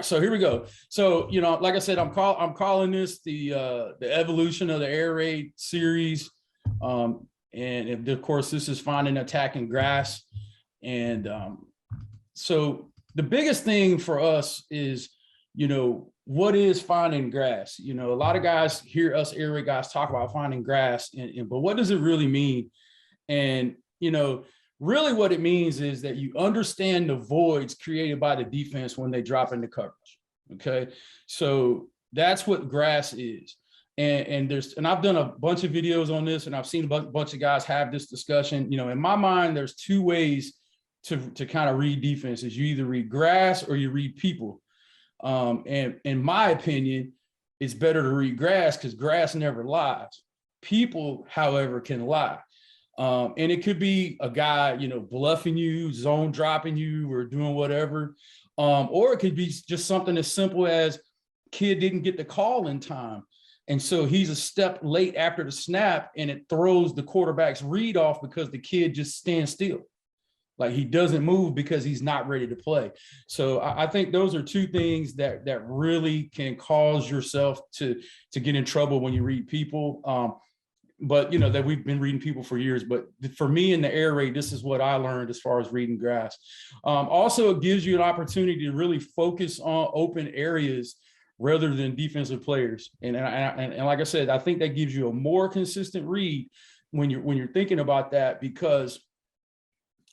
so here we go. So, like I said, I'm calling this the evolution of the air raid series. And of course, this is finding, attacking grass. And so the biggest thing for us is, what is finding grass? A lot of guys hear us air raid guys talk about finding grass, but what does it really mean? And, really what it means is that you understand the voids created by the defense when they drop into coverage. Okay. So that's what grass is. And I've done a bunch of videos on this, and I've seen a bunch of guys have this discussion. In my mind, there's two ways to kind of read defenses. You either read grass or you read people. And in my opinion, it's better to read grass because grass never lies. People, however, can lie. And it could be a guy, bluffing you, zone dropping you, or doing whatever. Or it could be just something as simple as kid didn't get the call in time. And so he's a step late after the snap, and it throws the quarterback's read off because the kid just stands still. Like he doesn't move because he's not ready to play. So I think those are two things that really can cause yourself to get in trouble when you read people. But that we've been reading people for years. But for me in the air raid, this is what I learned as far as reading grass. Also, it gives you an opportunity to really focus on open areas rather than defensive players. And like I said, I think that gives you a more consistent read when you're thinking about that, because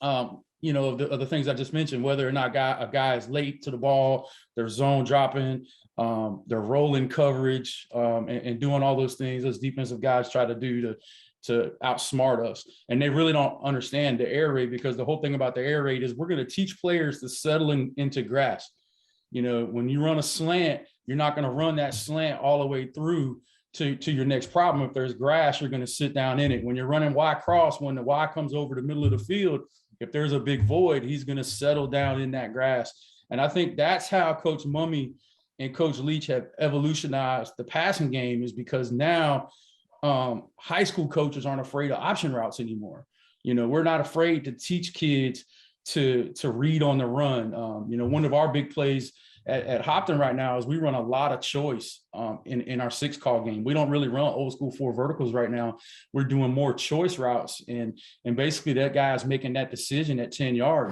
of the things I just mentioned, whether or not a guy is late to the ball, they're zone dropping, they're rolling coverage, and doing all those things those defensive guys try to do to outsmart us. And they really don't understand the air raid, because the whole thing about the air raid is we're going to teach players to settle into grass. When you run a slant, you're not going to run that slant all the way through to your next problem. If there's grass, you're going to sit down in it. When you're running Y cross, when the Y comes over the middle of the field, if there's a big void, he's going to settle down in that grass. And I think that's how Coach Mumme and Coach Leach have evolutionized the passing game, is because now high school coaches aren't afraid of option routes anymore. We're not afraid to teach kids to read on the run. One of our big plays at Hopton right now is we run a lot of choice in our 6-call game. We don't really run old school 4 verticals right now. We're doing more choice routes, and basically that guy's making that decision at 10 yards.